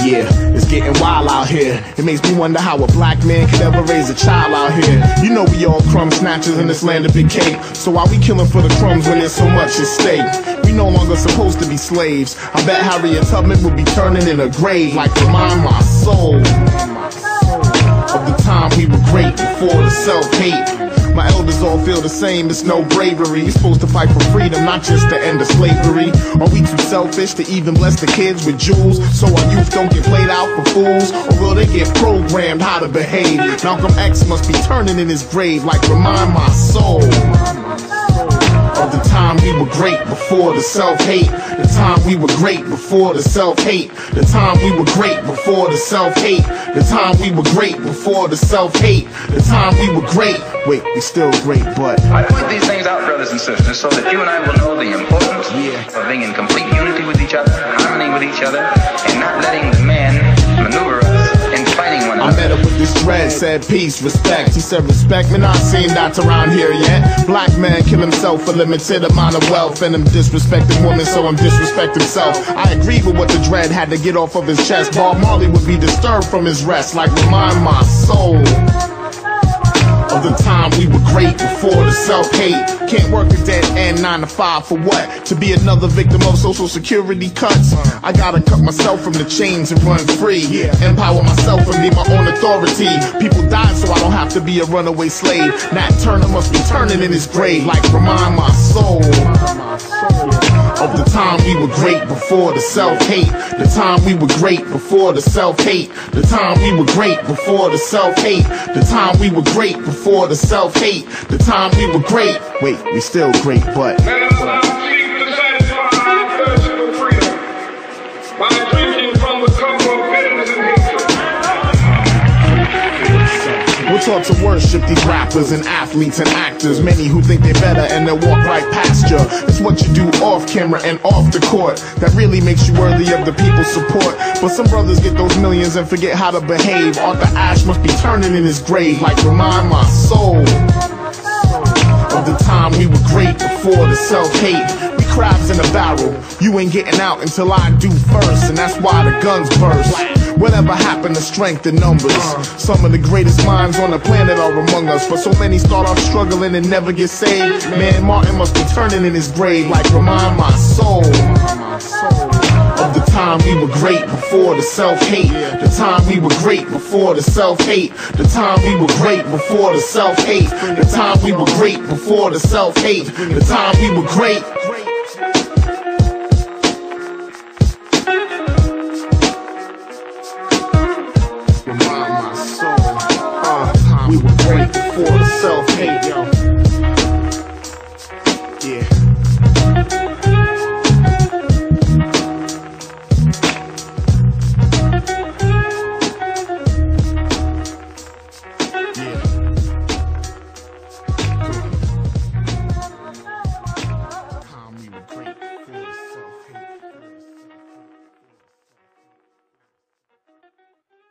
Yeah, it's getting wild out here. It makes me wonder how a black man could ever raise a child out here. You know we all crumb snatchers in this land of big cake. So why we killing for the crumbs when there's so much at stake? We no longer supposed to be slaves. I bet Harriet Tubman would be turning in a grave like remind my soul of the time we were great before the self-hate. My elders all feel the same, it's no bravery. You're supposed to fight for freedom, not just the end of slavery. Are we too selfish to even bless the kids with jewels? So our youth don't get played out for fools? Or will they get programmed how to behave? Malcolm X must be turning in his grave like remind my soul of the time we were great before the self-hate. The time we were great before the self-hate. The time we were great before the self-hate. The time we were great before the self-hate. The time we were great. Wait, we still great, but I point these things out, brothers and sisters, so that you and I will know the importance of being in complete unity with each other, harmony with each other, and not letting the man maneuver us in fighting one another. I met up with this dread, said peace, respect. He said respect, man, I seen that around here yet. Black man kill himself for limited amount of wealth, and I'm disrespecting women, so I'm disrespecting self. I agree with what the dread had to get off of his chest. Bob Marley would be disturbed from his rest, like remind my soul of the time we were great before the self-hate. Can't work a dead end 9 to 5 for what? To be another victim of social security cuts? I gotta cut myself from the chains and run free. Empower myself and be my own authority. People died so I don't have to be a runaway slave. Nat Turner must be turning in his grave like remind my soul of the time we were great before the self-hate. The time we were great before the self-hate. The time we were great before the self-hate. The time we were great before the self-hate. The time we were great. Wait, we still great, but let us now seek to satisfy our thirst for freedom by drinking from the cup of bitterness and hatred. we're taught to worship these rappers and athletes and actors. Many who think they're better and they'll walk right past you. It's what you do off camera and off the court that really makes you worthy of the people's support. But some brothers get those millions and forget how to behave. Arthur Ashe must be turning in his grave like remind my soul of the time we were great before the self-hate. We crabs in a barrel, you ain't getting out until I do first, and that's why the guns burst. Whatever happened to strength in numbers? Some of the greatest minds on the planet are among us, but so many start off struggling and never get saved. Man, Martin must be turning in his grave like remind my soul of the time we were great before the self-hate. The time we were great before the self-hate. The time we were great before the self-hate. The time we were great before the self-hate. The time we were great. Remind my soul, we were great before the self-hate, yo.